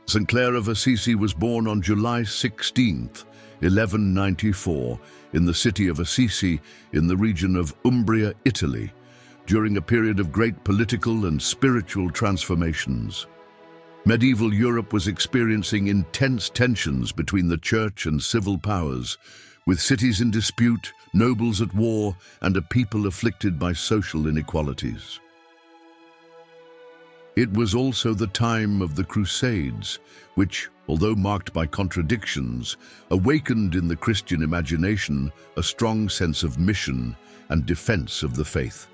Saint Clare of Assisi was born on July 16, 1194, in the city of Assisi in the region of Umbria, Italy, during a period of great political and spiritual transformations. Medieval Europe was experiencing intense tensions between the church and civil powers, with cities in dispute, nobles at war, and a people afflicted by social inequalities. It was also the time of the Crusades, which, although marked by contradictions, awakened in the Christian imagination a strong sense of mission and defense of the faith.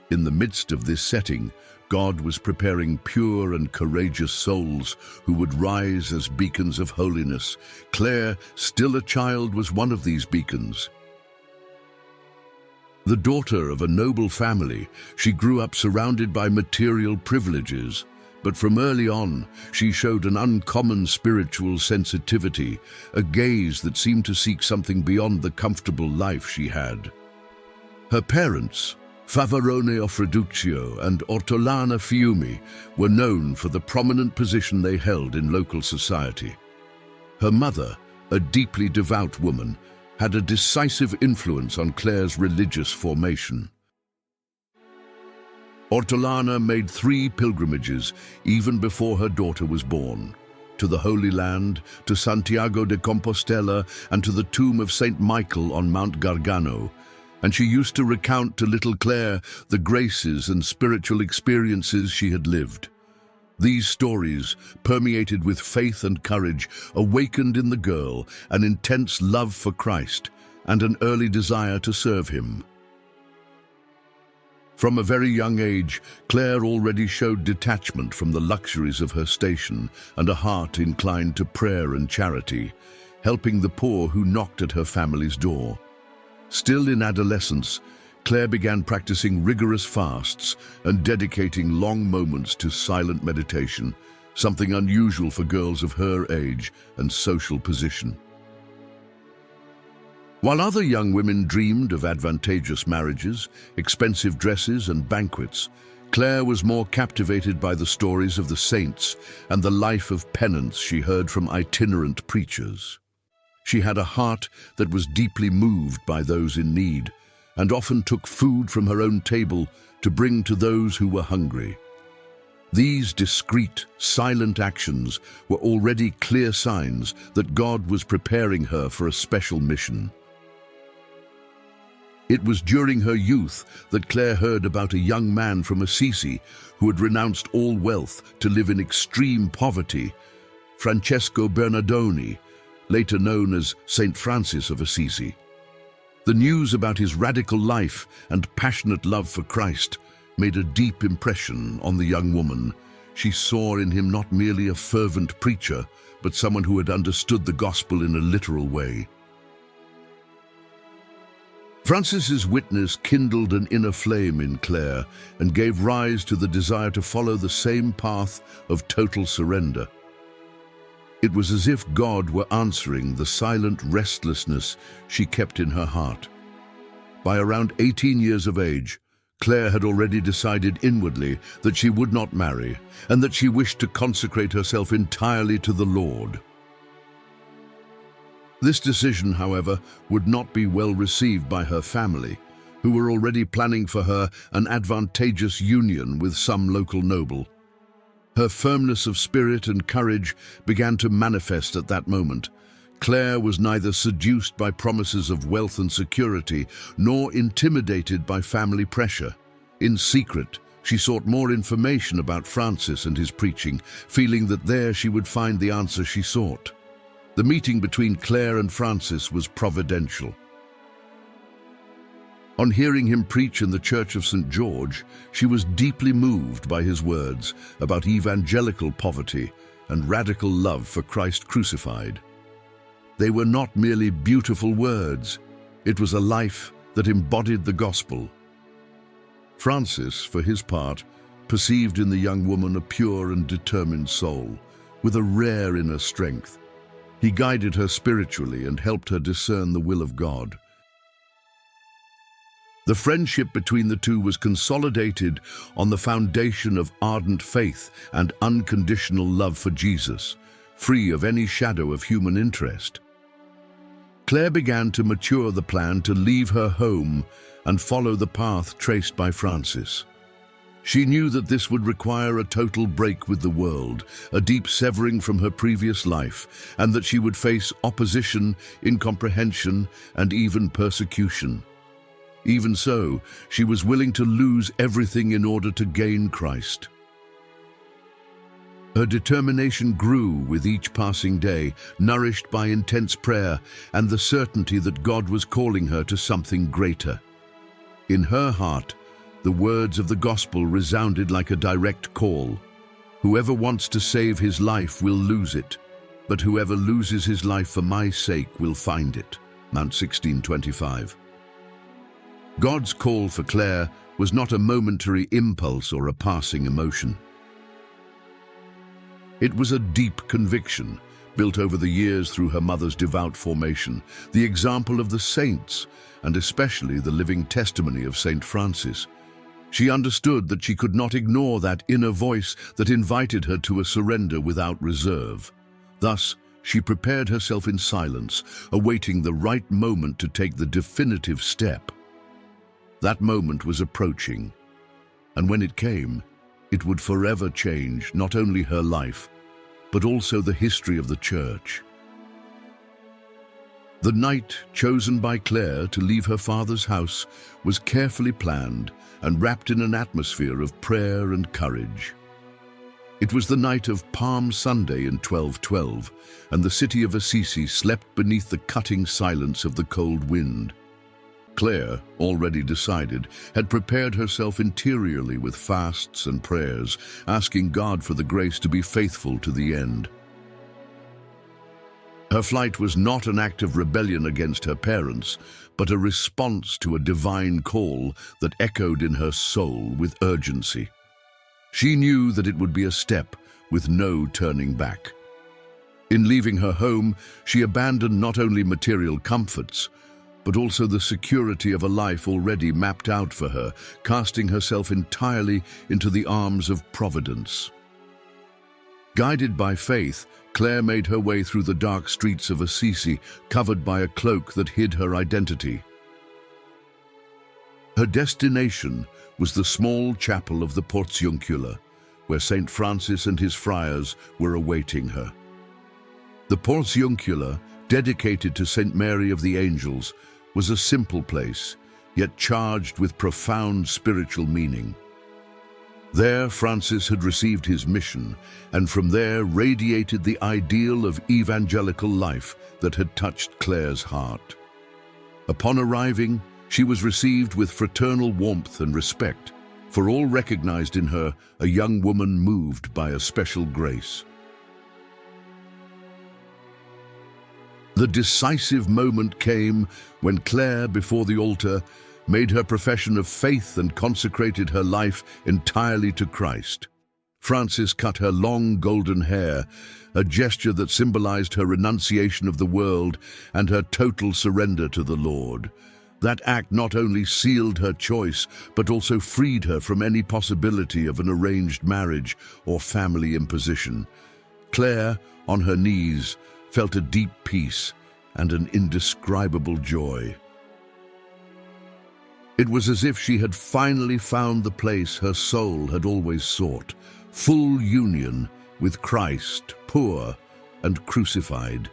In the midst of this setting, God was preparing pure and courageous souls who would rise as beacons of holiness. Clare, still a child, was one of these beacons. The daughter of a noble family, she grew up surrounded by material privileges, but from early on, she showed an uncommon spiritual sensitivity, a gaze that seemed to seek something beyond the comfortable life she had. Her parents, Favarone Offreduccio and Ortolana Fiumi, were known for the prominent position they held in local society. Her mother, a deeply devout woman, had a decisive influence on Clare's religious formation. Ortolana made 3 pilgrimages even before her daughter was born, to the Holy Land, to Santiago de Compostela, and to the tomb of Saint Michael on Mount Gargano, and she used to recount to little Clare the graces and spiritual experiences she had lived. These stories, permeated with faith and courage, awakened in the girl an intense love for Christ and an early desire to serve him. From a very young age, Clare already showed detachment from the luxuries of her station and a heart inclined to prayer and charity, helping the poor who knocked at her family's door. Still in adolescence, Clare began practicing rigorous fasts and dedicating long moments to silent meditation, something unusual for girls of her age and social position. While other young women dreamed of advantageous marriages, expensive dresses, and banquets, Clare was more captivated by the stories of the saints and the life of penance she heard from itinerant preachers. She had a heart that was deeply moved by those in need, and often took food from her own table to bring to those who were hungry. These discreet, silent actions were already clear signs that God was preparing her for a special mission. It was during her youth that Clare heard about a young man from Assisi who had renounced all wealth to live in extreme poverty, Francesco Bernardoni, later known as Saint Francis of Assisi. The news about his radical life and passionate love for Christ made a deep impression on the young woman. She saw in him not merely a fervent preacher, but someone who had understood the gospel in a literal way. Francis's witness kindled an inner flame in Clare and gave rise to the desire to follow the same path of total surrender. It was as if God were answering the silent restlessness she kept in her heart. By around 18 years of age, Clare had already decided inwardly that she would not marry and that she wished to consecrate herself entirely to the Lord. This decision, however, would not be well received by her family, who were already planning for her an advantageous union with some local noble. Her firmness of spirit and courage began to manifest at that moment. Clare was neither seduced by promises of wealth and security, nor intimidated by family pressure. In secret, she sought more information about Francis and his preaching, feeling that there she would find the answer she sought. The meeting between Clare and Francis was providential. On hearing him preach in the Church of St. George, she was deeply moved by his words about evangelical poverty and radical love for Christ crucified. They were not merely beautiful words, it was a life that embodied the gospel. Francis, for his part, perceived in the young woman a pure and determined soul, with a rare inner strength. He guided her spiritually and helped her discern the will of God. The friendship between the two was consolidated on the foundation of ardent faith and unconditional love for Jesus, free of any shadow of human interest. Clare began to mature the plan to leave her home and follow the path traced by Francis. She knew that this would require a total break with the world, a deep severing from her previous life, and that she would face opposition, incomprehension, and even persecution. Even so, she was willing to lose everything in order to gain Christ. Her determination grew with each passing day, nourished by intense prayer and the certainty that God was calling her to something greater. In her heart, the words of the gospel resounded like a direct call. Whoever wants to save his life will lose it, but whoever loses his life for my sake will find it. Mount 16:25. God's call for Clare was not a momentary impulse or a passing emotion. It was a deep conviction, built over the years through her mother's devout formation, the example of the saints, and especially the living testimony of Saint Francis. She understood that she could not ignore that inner voice that invited her to a surrender without reserve. Thus, she prepared herself in silence, awaiting the right moment to take the definitive step. That moment was approaching, and when it came, it would forever change not only her life, but also the history of the Church. The night chosen by Clare to leave her father's house was carefully planned and wrapped in an atmosphere of prayer and courage. It was the night of Palm Sunday in 1212, and the city of Assisi slept beneath the cutting silence of the cold wind. Clare, already decided, had prepared herself interiorly with fasts and prayers, asking God for the grace to be faithful to the end. Her flight was not an act of rebellion against her parents, but a response to a divine call that echoed in her soul with urgency. She knew that it would be a step with no turning back. In leaving her home, she abandoned not only material comforts, but also the security of a life already mapped out for her, casting herself entirely into the arms of Providence. Guided by faith, Clare made her way through the dark streets of Assisi, covered by a cloak that hid her identity. Her destination was the small chapel of the Portiuncula, where Saint Francis and his friars were awaiting her. The Portiuncula, dedicated to Saint Mary of the Angels, was a simple place, yet charged with profound spiritual meaning. There Francis had received his mission, and from there radiated the ideal of evangelical life that had touched Clare's heart. Upon arriving, she was received with fraternal warmth and respect, for all recognized in her a young woman moved by a special grace. The decisive moment came when Clare, before the altar, made her profession of faith and consecrated her life entirely to Christ. Francis cut her long golden hair, a gesture that symbolized her renunciation of the world and her total surrender to the Lord. That act not only sealed her choice, but also freed her from any possibility of an arranged marriage or family imposition. Clare, on her knees, felt a deep peace and an indescribable joy. It was as if she had finally found the place her soul had always sought, full union with Christ, poor and crucified.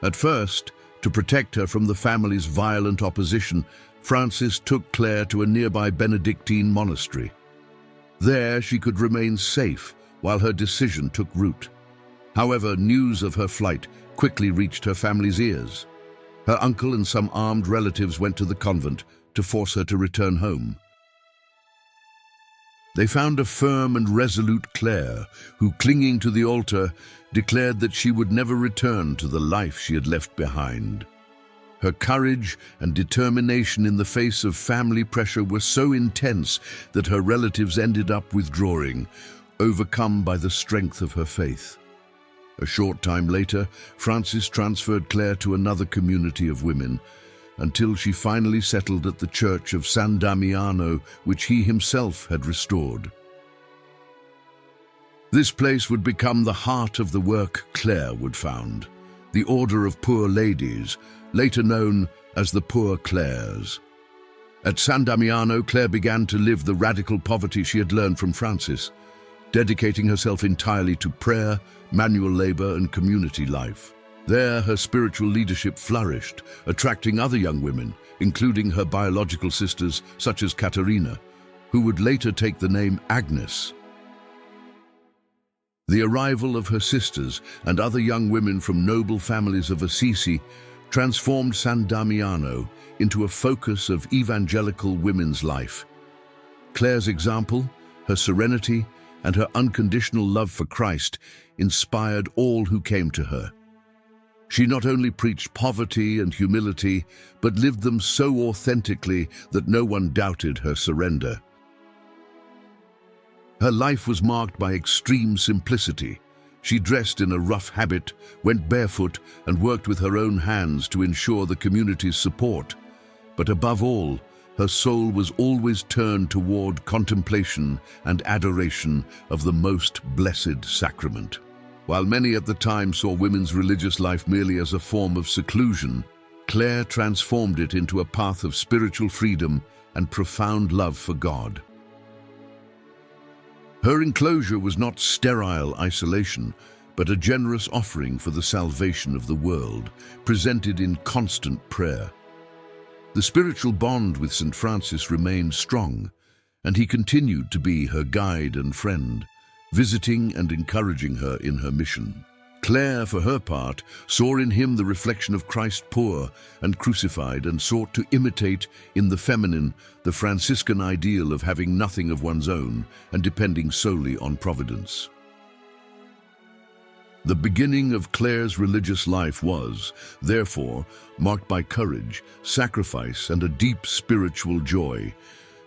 At first, to protect her from the family's violent opposition, Francis took Clare to a nearby Benedictine monastery. There she could remain safe while her decision took root. However, news of her flight quickly reached her family's ears. Her uncle and some armed relatives went to the convent to force her to return home. They found a firm and resolute Clare, who, clinging to the altar, declared that she would never return to the life she had left behind. Her courage and determination in the face of family pressure were so intense that her relatives ended up withdrawing, overcome by the strength of her faith. A short time later, Francis transferred Clare to another community of women, until she finally settled at the church of San Damiano, which he himself had restored. This place would become the heart of the work Clare would found, the Order of Poor Ladies, later known as the Poor Clares. At San Damiano, Clare began to live the radical poverty she had learned from Francis, dedicating herself entirely to prayer, manual labor, and community life. There, her spiritual leadership flourished, attracting other young women, including her biological sisters, such as Caterina, who would later take the name Agnes. The arrival of her sisters and other young women from noble families of Assisi transformed San Damiano into a focus of evangelical women's life. Clare's example, her serenity, and her unconditional love for Christ inspired all who came to her. She not only preached poverty and humility, but lived them so authentically that no one doubted her surrender. Her life was marked by extreme simplicity. She dressed in a rough habit, went barefoot, and worked with her own hands to ensure the community's support. But above all, her soul was always turned toward contemplation and adoration of the most blessed sacrament. While many at the time saw women's religious life merely as a form of seclusion, Clare transformed it into a path of spiritual freedom and profound love for God. Her enclosure was not sterile isolation, but a generous offering for the salvation of the world, presented in constant prayer. The spiritual bond with St. Francis remained strong, and he continued to be her guide and friend, visiting and encouraging her in her mission. Clare, for her part, saw in him the reflection of Christ poor and crucified, and sought to imitate in the feminine the Franciscan ideal of having nothing of one's own and depending solely on providence. The beginning of Clare's religious life was, therefore, marked by courage, sacrifice, and a deep spiritual joy.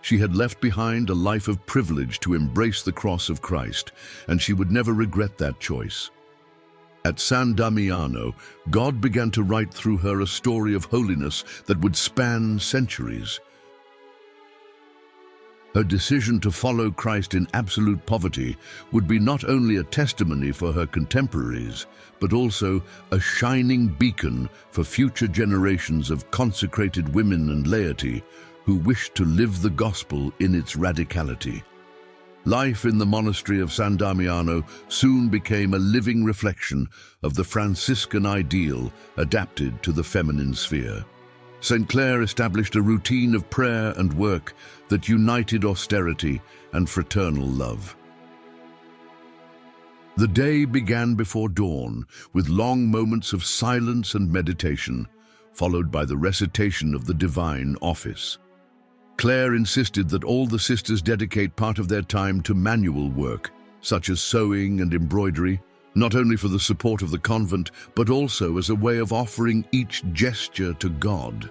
She had left behind a life of privilege to embrace the cross of Christ, and she would never regret that choice. At San Damiano, God began to write through her a story of holiness that would span centuries. Her decision to follow Christ in absolute poverty would be not only a testimony for her contemporaries, but also a shining beacon for future generations of consecrated women and laity who wished to live the gospel in its radicality. Life in the monastery of San Damiano soon became a living reflection of the Franciscan ideal adapted to the feminine sphere. St. Clare established a routine of prayer and work that united austerity and fraternal love. The day began before dawn with long moments of silence and meditation, followed by the recitation of the divine office. Clare insisted that all the sisters dedicate part of their time to manual work, such as sewing and embroidery, not only for the support of the convent, but also as a way of offering each gesture to God.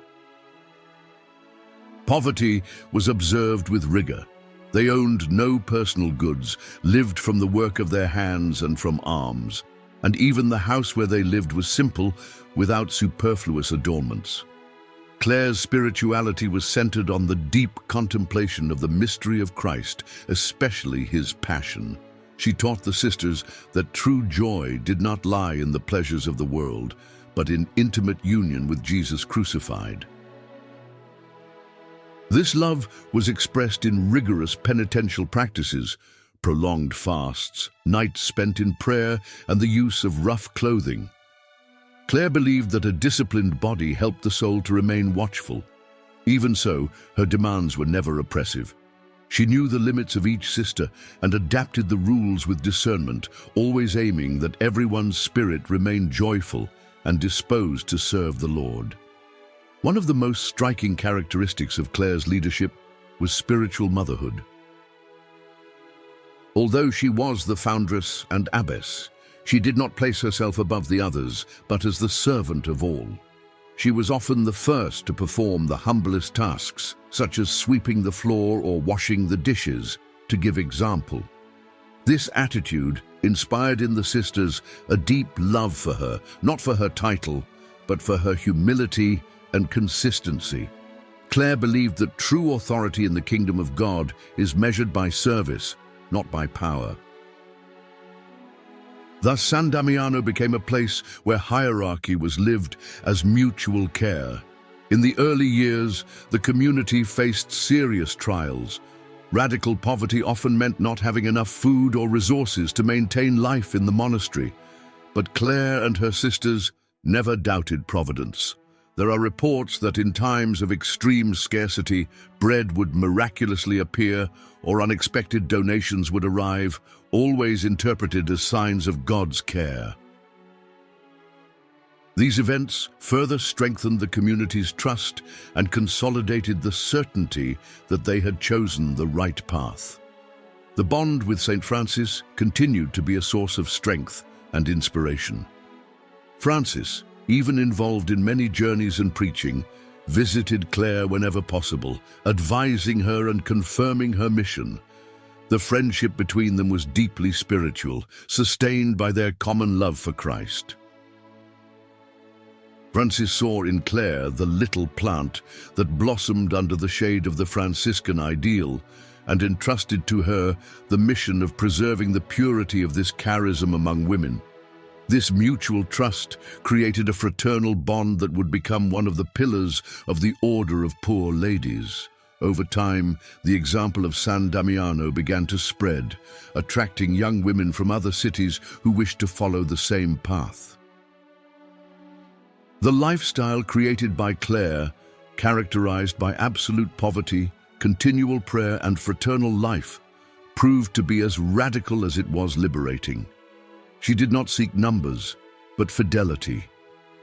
Poverty was observed with rigor. They owned no personal goods, lived from the work of their hands and from alms, and even the house where they lived was simple, without superfluous adornments. Clare's spirituality was centered on the deep contemplation of the mystery of Christ, especially his passion. She taught the sisters that true joy did not lie in the pleasures of the world, but in intimate union with Jesus crucified. This love was expressed in rigorous penitential practices, prolonged fasts, nights spent in prayer, and the use of rough clothing. Clare believed that a disciplined body helped the soul to remain watchful. Even so, her demands were never oppressive. She knew the limits of each sister and adapted the rules with discernment, always aiming that everyone's spirit remained joyful and disposed to serve the Lord. One of the most striking characteristics of Clare's leadership was spiritual motherhood. Although she was the foundress and abbess, she did not place herself above the others, but as the servant of all. She was often the first to perform the humblest tasks, such as sweeping the floor or washing the dishes, to give example. This attitude inspired in the sisters a deep love for her, not for her title, but for her humility and consistency. Clare believed that true authority in the kingdom of God is measured by service, not by power. Thus, San Damiano became a place where hierarchy was lived as mutual care. In the early years, the community faced serious trials. Radical poverty often meant not having enough food or resources to maintain life in the monastery. But Clare and her sisters never doubted providence. There are reports that in times of extreme scarcity, bread would miraculously appear or unexpected donations would arrive, always interpreted as signs of God's care. These events further strengthened the community's trust and consolidated the certainty that they had chosen the right path. The bond with St. Francis continued to be a source of strength and inspiration. Francis, even involved in many journeys and preaching, visited Clare whenever possible, advising her and confirming her mission. The friendship between them was deeply spiritual, sustained by their common love for Christ. Francis saw in Clare the little plant that blossomed under the shade of the Franciscan ideal and entrusted to her the mission of preserving the purity of this charism among women. This mutual trust created a fraternal bond that would become one of the pillars of the Order of Poor Ladies. Over time, the example of San Damiano began to spread, attracting young women from other cities who wished to follow the same path. The lifestyle created by Clare, characterized by absolute poverty, continual prayer, and fraternal life, proved to be as radical as it was liberating. She did not seek numbers, but fidelity.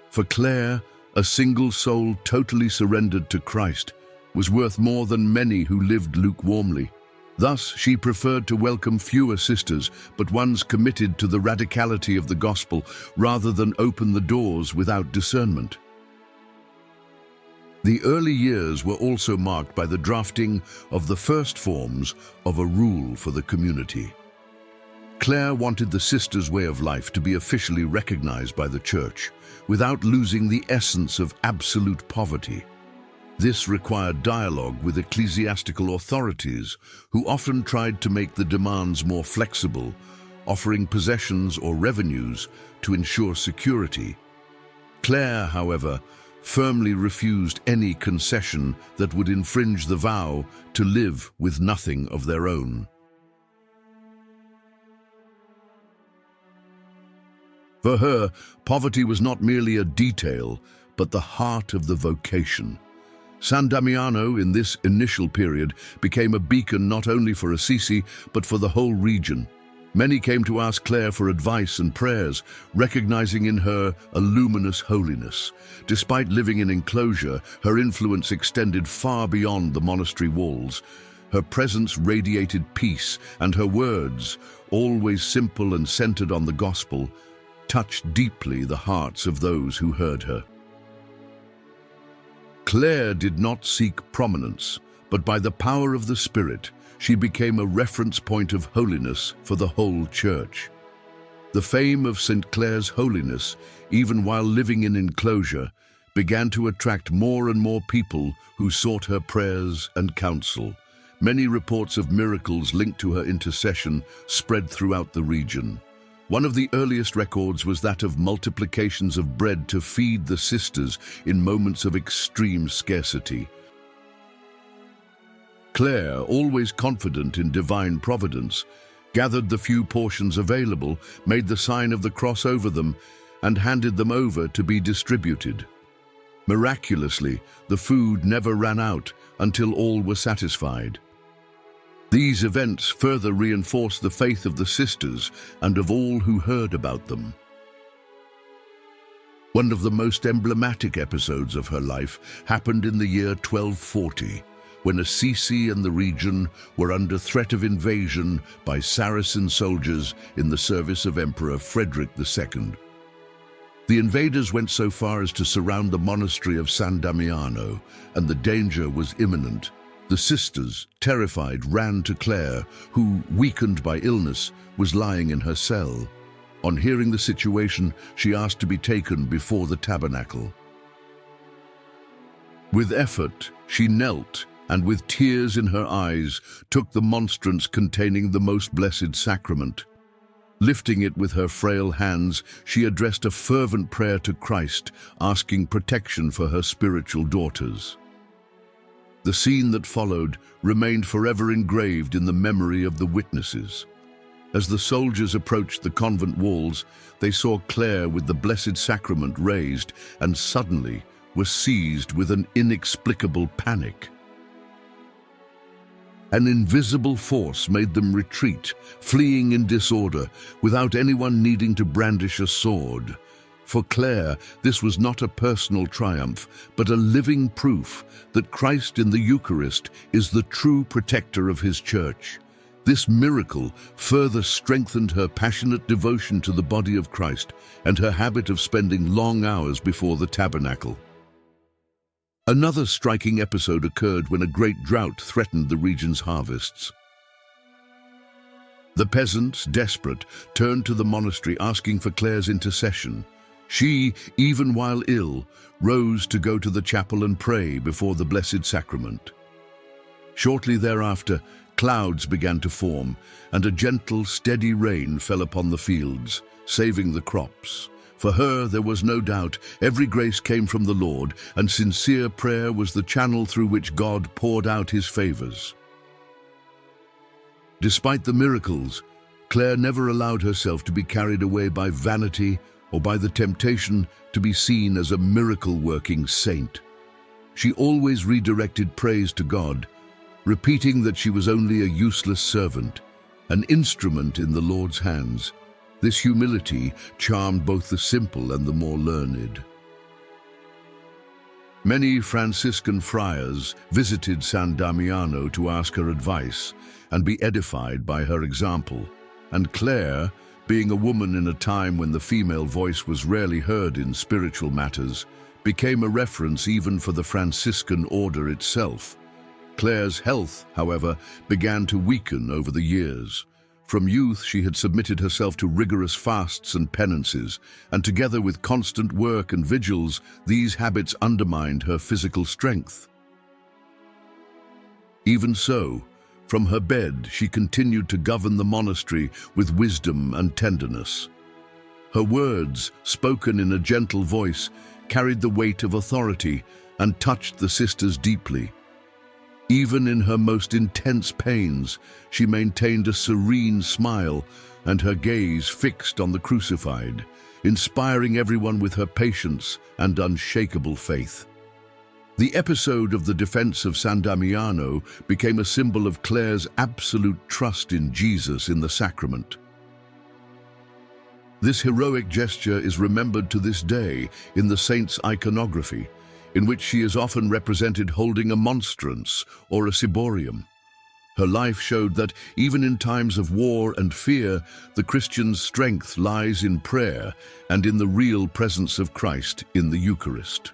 For Clare, a single soul totally surrendered to Christ was worth more than many who lived lukewarmly. Thus, she preferred to welcome fewer sisters, but ones committed to the radicality of the gospel, rather than open the doors without discernment. The early years were also marked by the drafting of the first forms of a rule for the community. Clare wanted the sisters' way of life to be officially recognized by the Church, without losing the essence of absolute poverty. This required dialogue with ecclesiastical authorities, who often tried to make the demands more flexible, offering possessions or revenues to ensure security. Clare, however, firmly refused any concession that would infringe the vow to live with nothing of their own. For her, poverty was not merely a detail, but the heart of the vocation. San Damiano, in this initial period, became a beacon not only for Assisi, but for the whole region. Many came to ask Clare for advice and prayers, recognizing in her a luminous holiness. Despite living in enclosure, her influence extended far beyond the monastery walls. Her presence radiated peace, and her words, always simple and centered on the gospel, touched deeply the hearts of those who heard her. Clare did not seek prominence, but by the power of the Spirit, she became a reference point of holiness for the whole Church. The fame of St. Clare's holiness, even while living in enclosure, began to attract more and more people who sought her prayers and counsel. Many reports of miracles linked to her intercession spread throughout the region. One of the earliest records was that of multiplications of bread to feed the sisters in moments of extreme scarcity. Clare, always confident in divine providence, gathered the few portions available, made the sign of the cross over them, and handed them over to be distributed. Miraculously, the food never ran out until all were satisfied. These events further reinforced the faith of the sisters and of all who heard about them. One of the most emblematic episodes of her life happened in the year 1240, when Assisi and the region were under threat of invasion by Saracen soldiers in the service of Emperor Frederick II. The invaders went so far as to surround the monastery of San Damiano, and the danger was imminent. The sisters, terrified, ran to Clare, who, weakened by illness, was lying in her cell. On hearing the situation, she asked to be taken before the tabernacle. With effort, she knelt, and with tears in her eyes, took the monstrance containing the most blessed sacrament. Lifting it with her frail hands, she addressed a fervent prayer to Christ, asking protection for her spiritual daughters. The scene that followed remained forever engraved in the memory of the witnesses. As the soldiers approached the convent walls, they saw Clare with the Blessed Sacrament raised and suddenly were seized with an inexplicable panic. An invisible force made them retreat, fleeing in disorder, without anyone needing to brandish a sword. For Clare, this was not a personal triumph, but a living proof that Christ in the Eucharist is the true protector of his church. This miracle further strengthened her passionate devotion to the body of Christ and her habit of spending long hours before the tabernacle. Another striking episode occurred when a great drought threatened the region's harvests. The peasants, desperate, turned to the monastery asking for Clare's intercession. She, even while ill, rose to go to the chapel and pray before the Blessed Sacrament. Shortly thereafter, clouds began to form, and a gentle, steady rain fell upon the fields, saving the crops. For her, there was no doubt, every grace came from the Lord, and sincere prayer was the channel through which God poured out his favors. Despite the miracles, Clare never allowed herself to be carried away by vanity or by the temptation to be seen as a miracle-working saint. She always redirected praise to God, repeating that she was only a useless servant, an instrument in the Lord's hands. This humility charmed both the simple and the more learned. Many Franciscan friars visited San Damiano to ask her advice and be edified by her example, and Clare, being a woman in a time when the female voice was rarely heard in spiritual matters, became a reference even for the Franciscan order itself. Clare's health, however, began to weaken over the years. From youth, she had submitted herself to rigorous fasts and penances, and together with constant work and vigils, these habits undermined her physical strength. Even so, from her bed, she continued to govern the monastery with wisdom and tenderness. Her words, spoken in a gentle voice, carried the weight of authority and touched the sisters deeply. Even in her most intense pains, she maintained a serene smile and her gaze fixed on the crucified, inspiring everyone with her patience and unshakable faith. The episode of the defense of San Damiano became a symbol of Clare's absolute trust in Jesus in the sacrament. This heroic gesture is remembered to this day in the saint's iconography, in which she is often represented holding a monstrance or a ciborium. Her life showed that, even in times of war and fear, the Christian's strength lies in prayer and in the real presence of Christ in the Eucharist.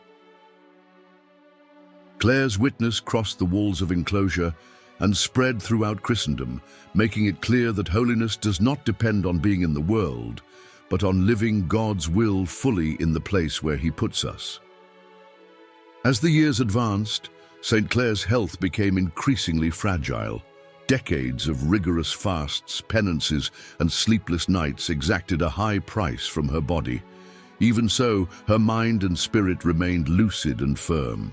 Clare's witness crossed the walls of enclosure and spread throughout Christendom, making it clear that holiness does not depend on being in the world, but on living God's will fully in the place where He puts us. As the years advanced, St. Clare's health became increasingly fragile. Decades of rigorous fasts, penances, and sleepless nights exacted a high price from her body. Even so, her mind and spirit remained lucid and firm.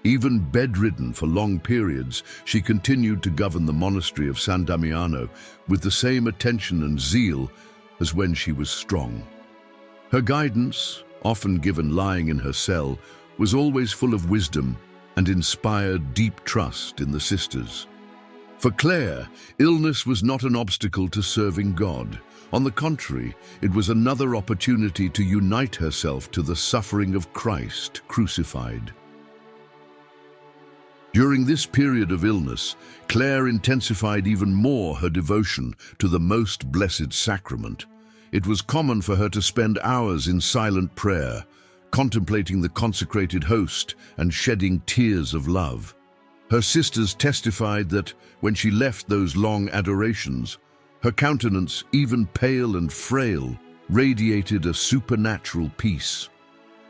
Even bedridden for long periods, she continued to govern the monastery of San Damiano with the same attention and zeal as when she was strong. Her guidance, often given lying in her cell, was always full of wisdom and inspired deep trust in the sisters. For Clare, illness was not an obstacle to serving God. On the contrary, it was another opportunity to unite herself to the suffering of Christ crucified. During this period of illness, Clare intensified even more her devotion to the Most Blessed Sacrament. It was common for her to spend hours in silent prayer, contemplating the consecrated host and shedding tears of love. Her sisters testified that, when she left those long adorations, her countenance, even pale and frail, radiated a supernatural peace.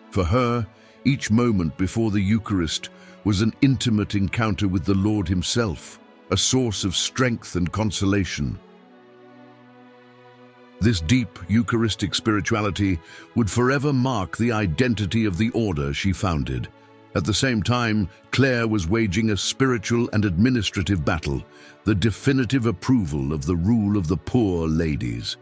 For her, Each moment before the Eucharist was an intimate encounter with the Lord himself, a source of strength and consolation. This deep Eucharistic spirituality would forever mark the identity of the order she founded. At the same time, Clare was waging a spiritual and administrative battle, the definitive approval of the rule of the poor ladies.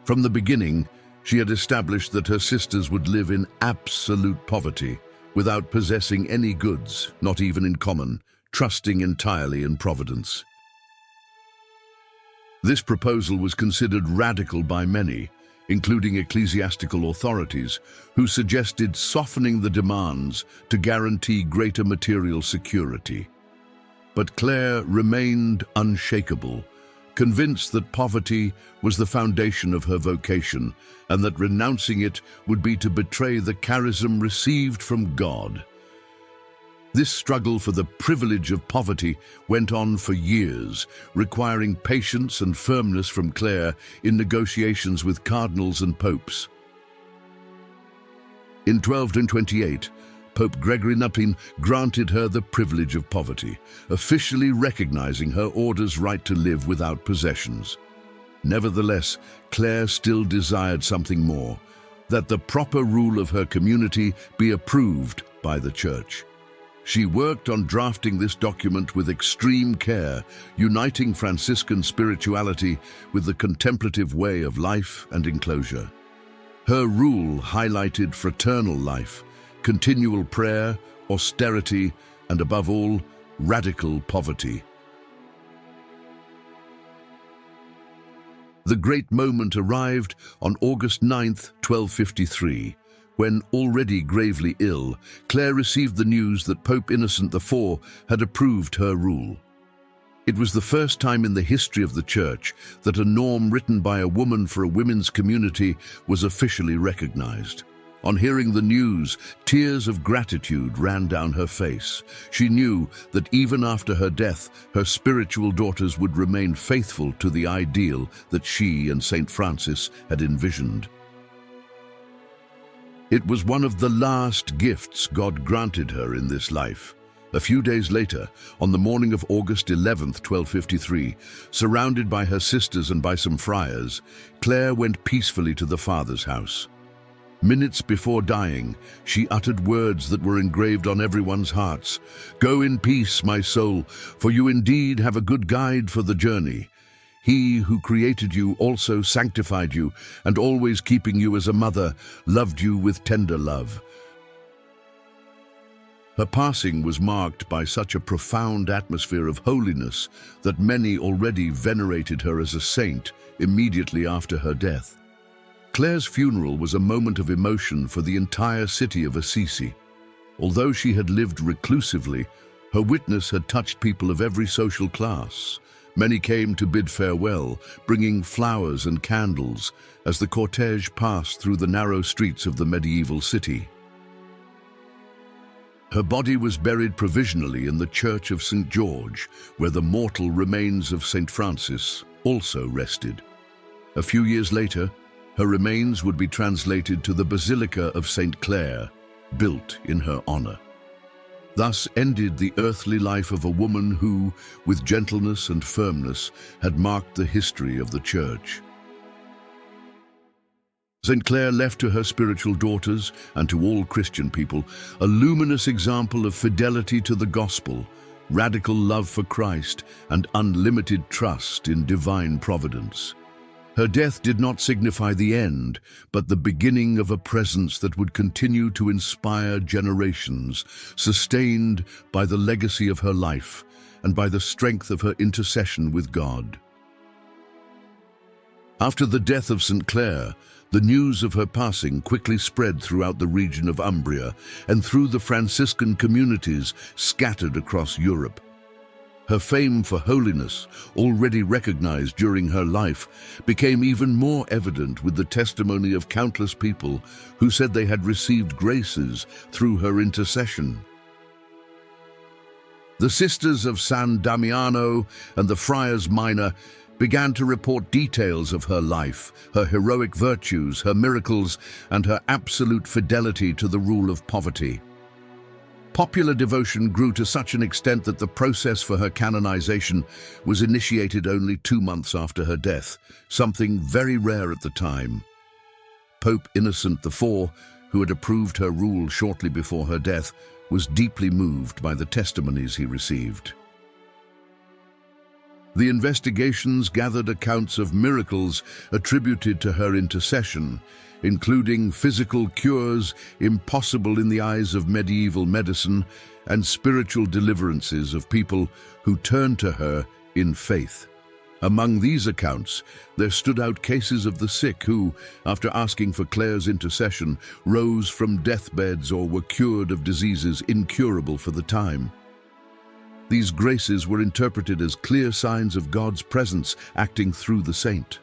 From the beginning, she had established that her sisters would live in absolute poverty, without possessing any goods, not even in common, trusting entirely in providence. This proposal was considered radical by many, including ecclesiastical authorities, who suggested softening the demands to guarantee greater material security. But Clare remained unshakable, convinced that poverty was the foundation of her vocation and that renouncing it would be to betray the charism received from God. This struggle for the privilege of poverty went on for years, requiring patience and firmness from Clare in negotiations with cardinals and popes. In 1228, Pope Gregory IX granted her the privilege of poverty, officially recognizing her order's right to live without possessions. Nevertheless, Clare still desired something more, that the proper rule of her community be approved by the Church. She worked on drafting this document with extreme care, uniting Franciscan spirituality with the contemplative way of life and enclosure. Her rule highlighted fraternal life, continual prayer, austerity, and above all, radical poverty. The great moment arrived on August 9, 1253. When, already gravely ill, Clare received the news that Pope Innocent IV had approved her rule. It was the first time in the history of the Church that a norm written by a woman for a women's community was officially recognized. On hearing the news, tears of gratitude ran down her face. She knew that even after her death, her spiritual daughters would remain faithful to the ideal that she and Saint Francis had envisioned. It was one of the last gifts God granted her in this life. A few days later, on the morning of August 11, 1253, surrounded by her sisters and by some friars, Clare went peacefully to the Father's house. Minutes before dying, she uttered words that were engraved on everyone's hearts. "Go in peace, my soul, for you indeed have a good guide for the journey. He who created you also sanctified you, and always keeping you as a mother, loved you with tender love." Her passing was marked by such a profound atmosphere of holiness that many already venerated her as a saint immediately after her death. Clare's funeral was a moment of emotion for the entire city of Assisi. Although she had lived reclusively, her witness had touched people of every social class. Many came to bid farewell, bringing flowers and candles as the cortege passed through the narrow streets of the medieval city. Her body was buried provisionally in the Church of St. George, where the mortal remains of St. Francis also rested. A few years later, her remains would be translated to the Basilica of Saint Clare, built in her honor. Thus ended the earthly life of a woman who, with gentleness and firmness, had marked the history of the Church. Saint Clare left to her spiritual daughters and to all Christian people a luminous example of fidelity to the gospel, radical love for Christ, and unlimited trust in divine providence. Her death did not signify the end, but the beginning of a presence that would continue to inspire generations, sustained by the legacy of her life and by the strength of her intercession with God. After the death of St. Clare, the news of her passing quickly spread throughout the region of Umbria and through the Franciscan communities scattered across Europe. Her fame for holiness, already recognized during her life, became even more evident with the testimony of countless people who said they had received graces through her intercession. The Sisters of San Damiano and the Friars Minor began to report details of her life, her heroic virtues, her miracles, and her absolute fidelity to the rule of poverty. Popular devotion grew to such an extent that the process for her canonization was initiated only 2 months after her death, something very rare at the time. Pope Innocent IV, who had approved her rule shortly before her death, was deeply moved by the testimonies he received. The investigations gathered accounts of miracles attributed to her intercession, including physical cures impossible in the eyes of medieval medicine and spiritual deliverances of people who turned to her in faith. Among these accounts, there stood out cases of the sick who, after asking for Clare's intercession, rose from deathbeds or were cured of diseases incurable for the time. These graces were interpreted as clear signs of God's presence acting through the saint.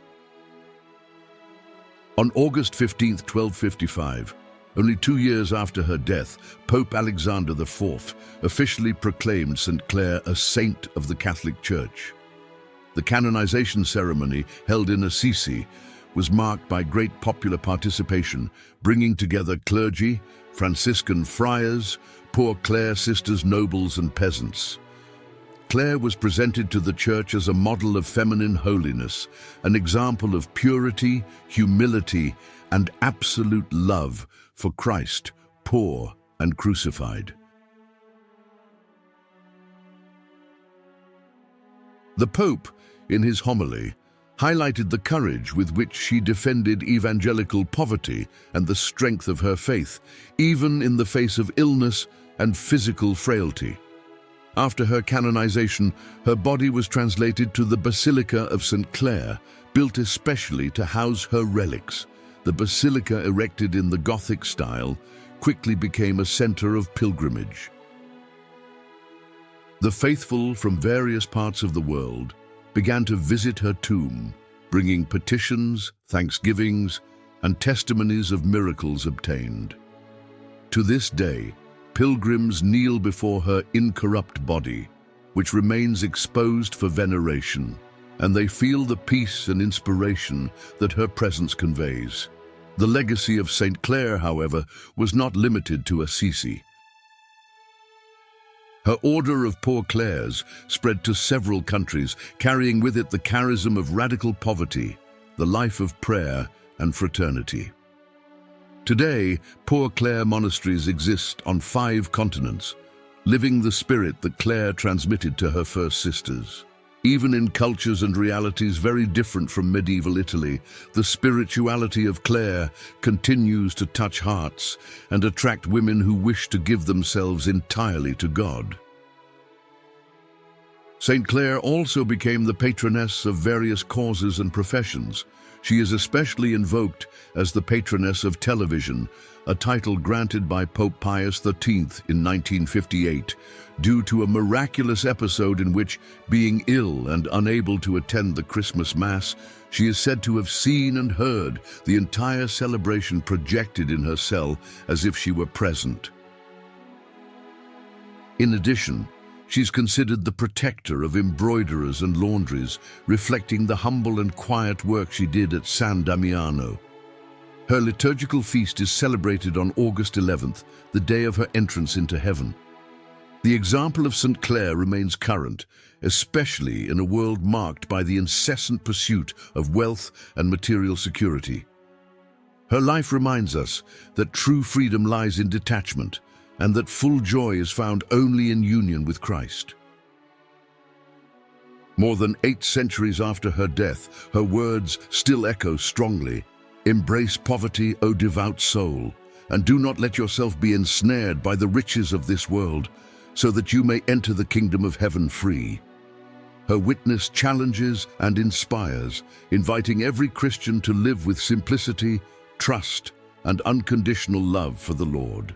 On August 15, 1255, only 2 years after her death, Pope Alexander IV officially proclaimed Saint Clare a saint of the Catholic Church. The canonization ceremony, held in Assisi, was marked by great popular participation, bringing together clergy, Franciscan friars, Poor Clare sisters, nobles and peasants. Clare was presented to the Church as a model of feminine holiness, an example of purity, humility, and absolute love for Christ, poor and crucified. The Pope, in his homily, highlighted the courage with which she defended evangelical poverty and the strength of her faith, even in the face of illness and physical frailty. After her canonization, her body was translated to the Basilica of Saint Clare, built especially to house her relics. The basilica, erected in the Gothic style, quickly became a center of pilgrimage. The faithful from various parts of the world began to visit her tomb, bringing petitions, thanksgivings, and testimonies of miracles obtained. To this day, pilgrims kneel before her incorrupt body, which remains exposed for veneration, and they feel the peace and inspiration that her presence conveys. The legacy of Saint Clare, however, was not limited to Assisi. Her order of Poor Clares spread to several countries, carrying with it the charism of radical poverty, the life of prayer and fraternity. Today, Poor Clare monasteries exist on 5 continents, living the spirit that Clare transmitted to her first sisters. Even in cultures and realities very different from medieval Italy, the spirituality of Clare continues to touch hearts and attract women who wish to give themselves entirely to God. Saint Clare also became the patroness of various causes and professions. She is especially invoked as the patroness of television, a title granted by Pope Pius XIII in 1958, due to a miraculous episode in which, being ill and unable to attend the Christmas Mass, she is said to have seen and heard the entire celebration projected in her cell as if she were present. In addition, she's considered the protector of embroiderers and laundries, reflecting the humble and quiet work she did at San Damiano. Her liturgical feast is celebrated on August 11th, the day of her entrance into heaven. The example of Saint Clare remains current, especially in a world marked by the incessant pursuit of wealth and material security. Her life reminds us that true freedom lies in detachment, and that full joy is found only in union with Christ. More than 8 centuries after her death, her words still echo strongly. Embrace poverty, O devout soul, and do not let yourself be ensnared by the riches of this world, so that you may enter the kingdom of heaven free. Her witness challenges and inspires, inviting every Christian to live with simplicity, trust, and unconditional love for the Lord.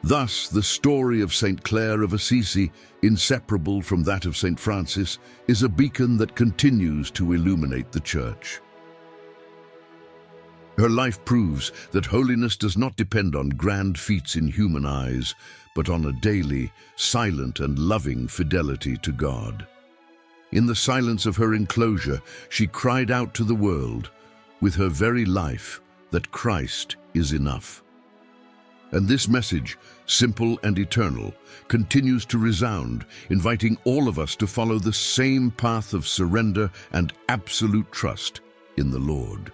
Thus, the story of Saint Clare of Assisi, inseparable from that of Saint Francis, is a beacon that continues to illuminate the Church. Her life proves that holiness does not depend on grand feats in human eyes, but on a daily, silent and loving fidelity to God. In the silence of her enclosure, she cried out to the world, with her very life, that Christ is enough. And this message, simple and eternal, continues to resound, inviting all of us to follow the same path of surrender and absolute trust in the Lord.